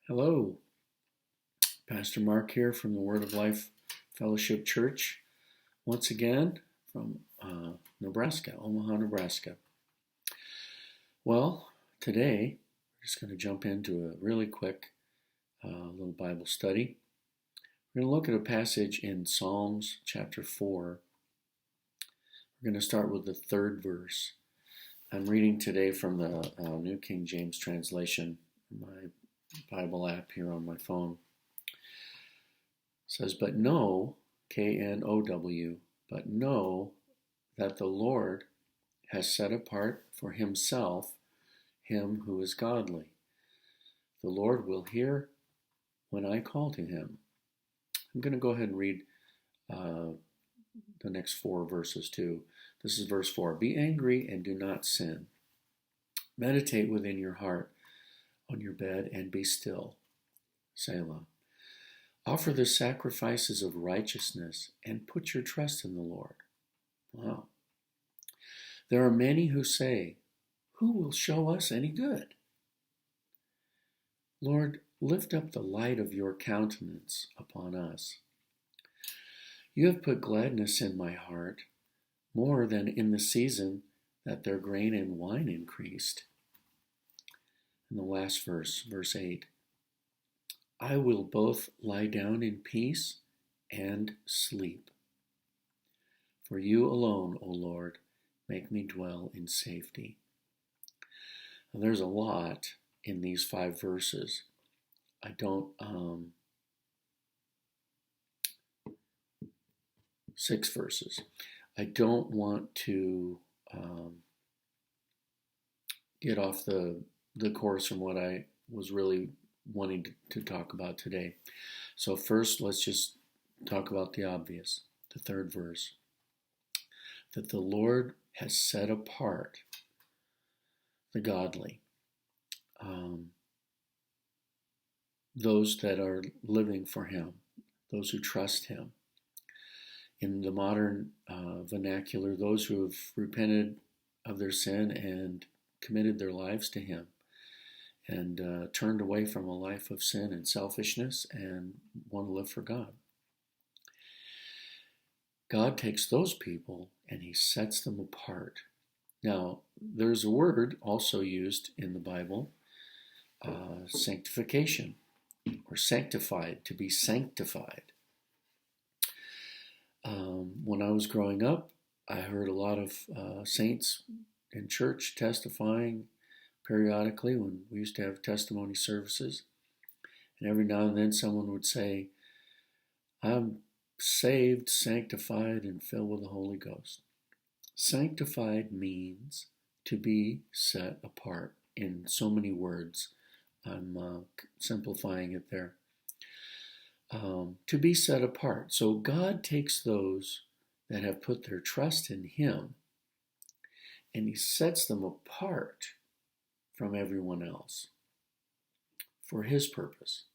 Hello, Pastor Mark here from the Word of Life Fellowship Church, once again from Nebraska, Omaha, Nebraska. Well, today we're just going to jump into a really quick little Bible study. We're going to look at a passage in Psalms chapter 4. We're going to start with the third verse. I'm reading today from the New King James translation, my Bible app here on my phone. It says, but know, K-N-O-W, but know that the Lord has set apart for himself him who is godly. The Lord will hear when I call to him. I'm going to go ahead and read the next four verses too. This is verse 4. Be angry and do not sin. Meditate within your heart on your bed and be still. Selah. Offer the sacrifices of righteousness and put your trust in the Lord. Wow. There are many who say, who will show us any good? Lord, lift up the light of your countenance upon us. You have put gladness in my heart, more than in the season that their grain and wine increased. And the last verse, verse 8. I will both lie down in peace and sleep. For you alone, O Lord, make me dwell in safety. Now, there's a lot in these 5 verses. I don't, 6 verses. I don't want to get off the course from what I was really wanting to talk about today. So first, let's just talk about the obvious, the third verse. That the Lord has set apart the godly, those that are living for him, those who trust him. In the modern vernacular, those who have repented of their sin and committed their lives to him and turned away from a life of sin and selfishness and want to live for God. God takes those people and he sets them apart. Now, there's a word also used in the Bible, sanctification, or sanctified, to be sanctified. When I was growing up, I heard a lot of saints in church testifying periodically when we used to have testimony services. And every now and then someone would say, I'm saved, sanctified, and filled with the Holy Ghost. Sanctified means to be set apart. In so many words, I'm simplifying it there. To be set apart. So God takes those that have put their trust in him and he sets them apart from everyone else for his purpose.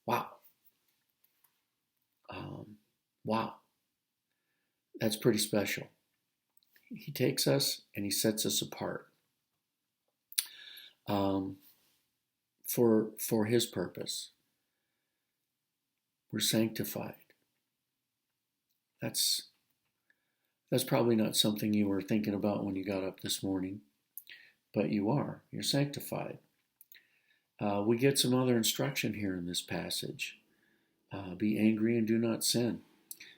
Wow. Wow. That's pretty special. He takes us and he sets us apart for his purpose. We're sanctified. That's probably not something you were thinking about when you got up this morning, but you are. You're sanctified. We get some other instruction here in this passage. Be angry and do not sin.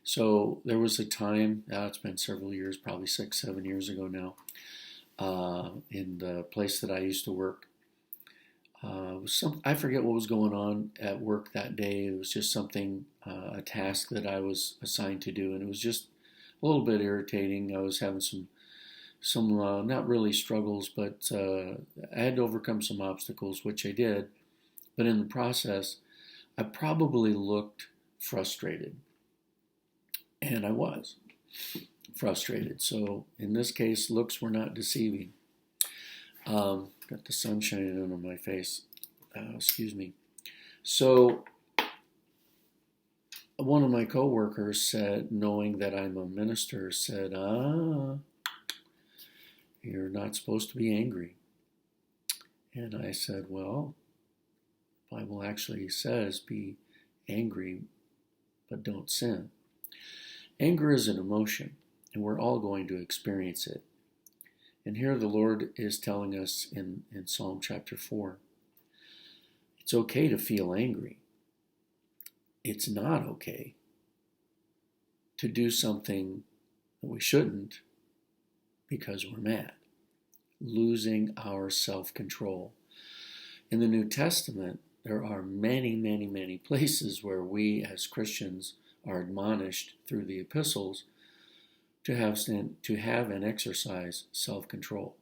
So there was a time, it's been several years, probably 6, 7 years ago now, in the place that I used to work. I forget what was going on at work that day. It was just something, a task that I was assigned to do, and it was just a little bit irritating. I was having some not really struggles, but I had to overcome some obstacles, which I did. But in the process, I probably looked frustrated, and I was frustrated. So in this case, looks were not deceiving. Got the sun shining on my face. Excuse me. So one of my coworkers said, knowing that I'm a minister, said, you're not supposed to be angry. And I said, well, The Bible actually says, be angry, but don't sin. Anger is an emotion, and we're all going to experience it. And here the Lord is telling us in Psalm chapter 4, it's okay to feel angry. It's not okay to do something that we shouldn't because we're mad, losing our self-control. In the New Testament, there are many, many, many places where we as Christians are admonished through the epistles to have and exercise self-control.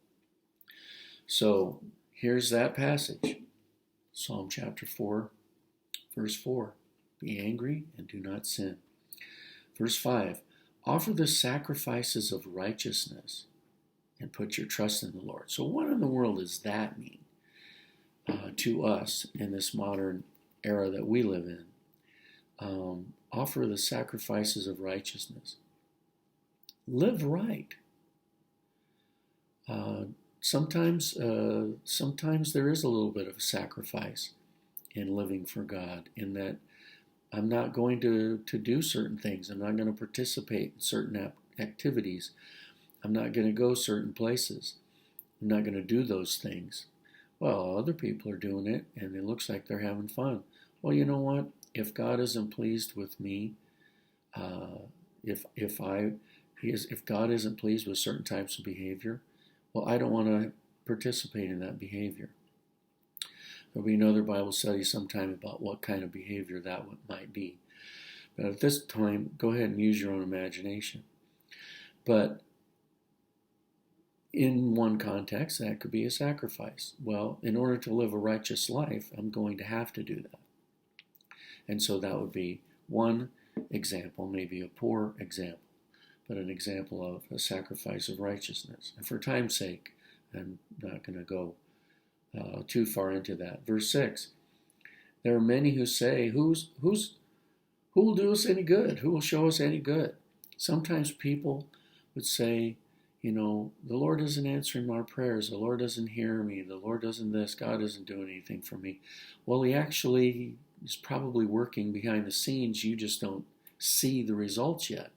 So here's that passage, Psalm chapter 4, verse 4. Be angry and do not sin. Verse 5. Offer the sacrifices of righteousness and put your trust in the Lord. So what in the world does that mean to us in this modern era that we live in? Offer the sacrifices of righteousness. Live right. Sometimes there is a little bit of a sacrifice in living for God, in that I'm not going to do certain things. I'm not going to participate in certain activities. I'm not going to go certain places. I'm not going to do those things. Well, other people are doing it, and it looks like they're having fun. Well, you know what? If God isn't pleased with me, if God isn't pleased with certain types of behavior, well, I don't want to participate in that behavior. There'll be another Bible study sometime about what kind of behavior that might be. But at this time, go ahead and use your own imagination. But in one context, that could be a sacrifice. Well, in order to live a righteous life, I'm going to have to do that. And so that would be one example, maybe a poor example, but an example of a sacrifice of righteousness. And for time's sake, I'm not going to go too far into that. Verse 6, there are many who say, who will do us any good? Who will show us any good? Sometimes people would say, the Lord isn't answering our prayers. The Lord doesn't hear me. The Lord doesn't this. God isn't doing anything for me. Well, He actually is probably working behind the scenes. You just don't see the results yet.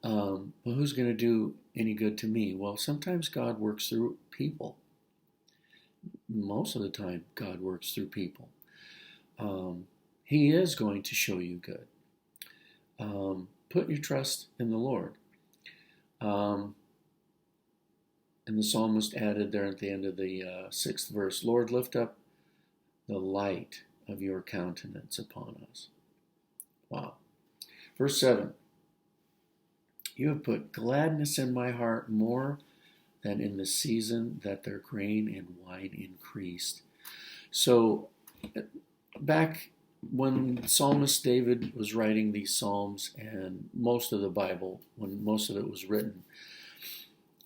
Well, who's going to do any good to me? Well, sometimes God works through people. Most of the time, God works through people. He is going to show you good. Put your trust in the Lord. And the psalmist added there at the end of the 6th verse, Lord, lift up the light of your countenance upon us. Wow. Verse 7, you have put gladness in my heart more than in the season that their grain and wine increased. So back when psalmist David was writing these psalms, and most of the Bible, when most of it was written,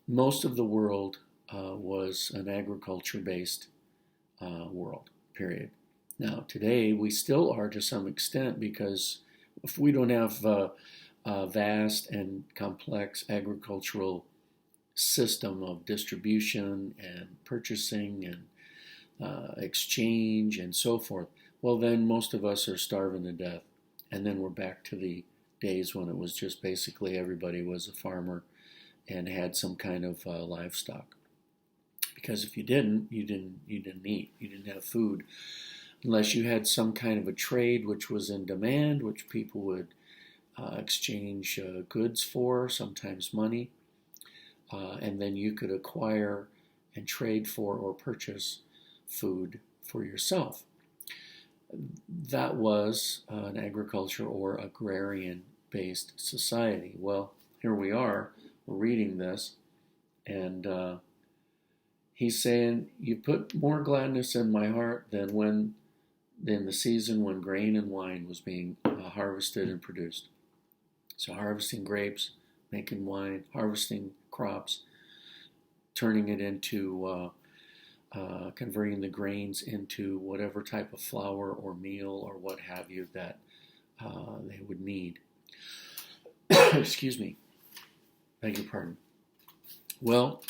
most of the world was an agriculture-based world, period. Now, today, we still are to some extent, because if we don't have a vast and complex agricultural system of distribution and purchasing and exchange and so forth, well, then most of us are starving to death. And then we're back to the days when it was just basically everybody was a farmer and had some kind of livestock. Because if you didn't eat. You didn't have food. Unless you had some kind of a trade which was in demand, which people would exchange goods for, sometimes money. And then you could acquire and trade for or purchase food for yourself. That was an agriculture or agrarian-based society. Well, here we are, we're reading this, and he's saying, you put more gladness in my heart than the season when grain and wine was being harvested and produced. So harvesting grapes, making wine, harvesting crops, turning it into converting the grains into whatever type of flour or meal or what have you that they would need. Excuse me. Beg your pardon. Well,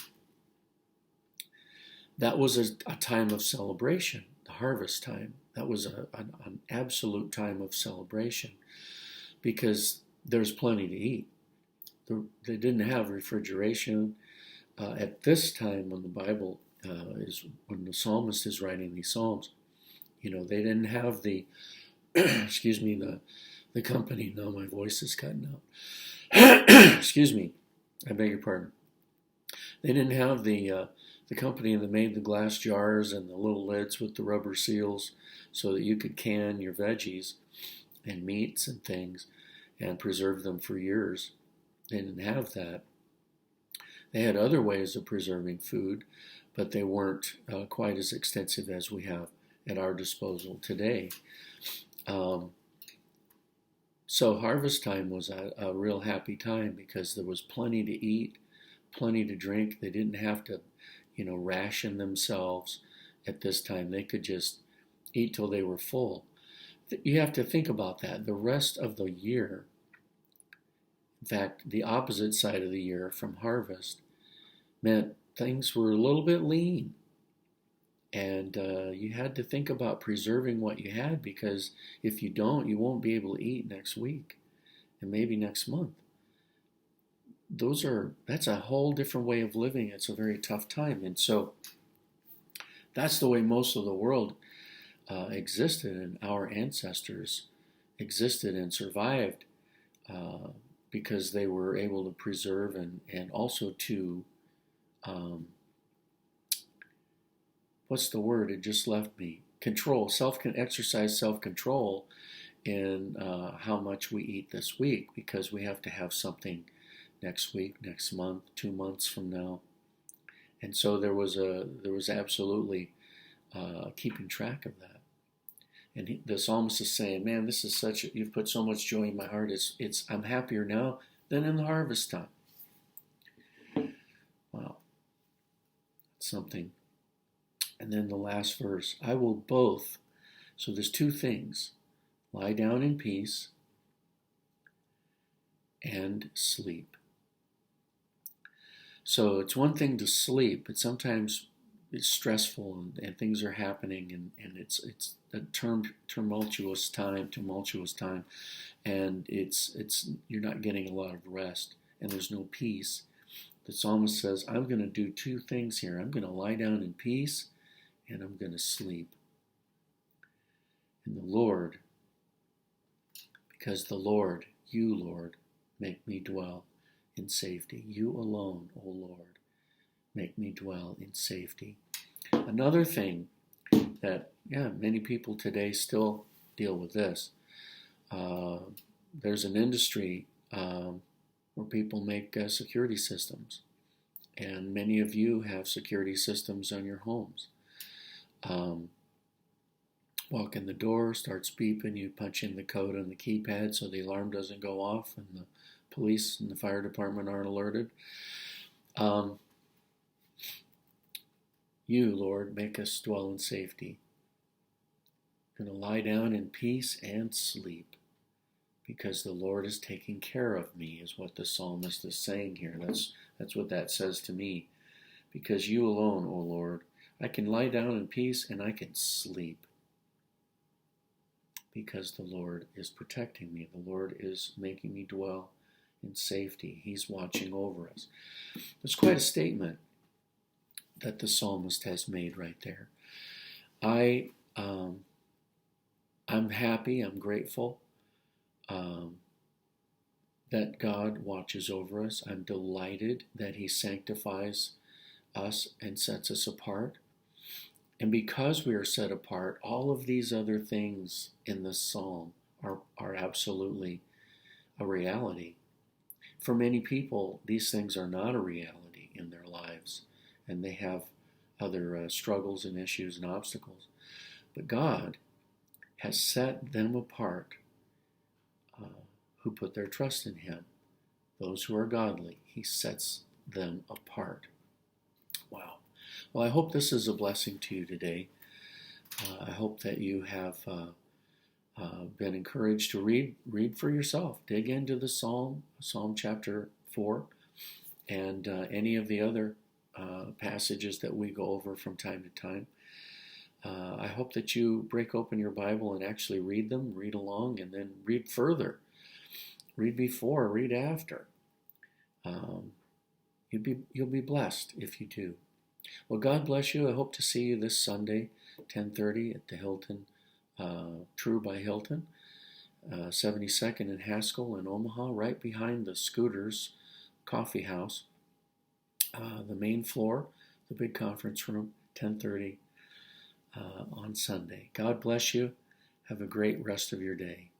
that was a time of celebration. The harvest time. That was an absolute time of celebration because there's plenty to eat. They didn't have refrigeration at this time when the Bible when the psalmist is writing these psalms. They didn't have the excuse me, the company. Now my voice is cutting out. Excuse me, I beg your pardon. They didn't have the company that made the glass jars and the little lids with the rubber seals so that you could can your veggies and meats and things and preserve them for years. They didn't have that. They had other ways of preserving food, but they weren't quite as extensive as we have at our disposal today. So harvest time was a real happy time because there was plenty to eat, plenty to drink. They didn't have to, ration themselves at this time. They could just eat till they were full. You have to think about that. The rest of the year, in fact, the opposite side of the year from harvest, meant things were a little bit lean. And you had to think about preserving what you had because if you don't, you won't be able to eat next week and maybe next month. That's a whole different way of living. It's a very tough time. And so that's the way most of the world existed, and our ancestors existed and survived because they were able to preserve and also to, what's the word? It just left me. Control, exercise self-control in how much we eat this week because we have to have something next week, next month, 2 months from now. And so there was absolutely keeping track of that. And the psalmist is saying, man, this is you've put so much joy in my heart. I'm happier now than in the harvest time. Wow. Something. And then the last verse, I will both. So there's two things, lie down in peace and sleep. So it's one thing to sleep, but sometimes it's stressful and things are happening and it's a tumultuous time, and it's you're not getting a lot of rest and there's no peace. The psalmist says, I'm going to do two things here. I'm going to lie down in peace and I'm going to sleep. And the Lord, because the Lord, you, Lord, make me dwell in safety. You alone, O Lord, make me dwell in safety. Another thing that, many people today still deal with this. There's an industry where people make security systems. And many of you have security systems on your homes. Walk in the door, starts beeping, you punch in the code on the keypad so the alarm doesn't go off and the police and the fire department aren't alerted. You, Lord, make us dwell in safety. I'm going to lie down in peace and sleep because the Lord is taking care of me, is what the psalmist is saying here. That's what that says to me. Because you alone, O Lord, I can lie down in peace and I can sleep because the Lord is protecting me. The Lord is making me dwell in safety. He's watching over us. It's quite a statement that the psalmist has made right there. I'm happy, I'm grateful that God watches over us. I'm delighted that He sanctifies us and sets us apart. And because we are set apart, all of these other things in this psalm are absolutely a reality. For many people, these things are not a reality in their lives, and they have other struggles and issues and obstacles. But God has set them apart who put their trust in Him. Those who are godly, He sets them apart. Wow. Well, I hope this is a blessing to you today. I hope that you have been encouraged to read for yourself. Dig into the Psalm chapter 4, and any of the other passages that we go over from time to time. I hope that you break open your Bible and actually read them, read along, and then read further. Read before, read after. Um, you'll be blessed if you do. Well, God bless you. I hope to see you this Sunday, 10:30 at the Hilton, True by Hilton, 72nd and Haskell in Omaha, right behind the Scooters Coffee House, the main floor, the big conference room, 10:30 on Sunday. God bless you. Have a great rest of your day.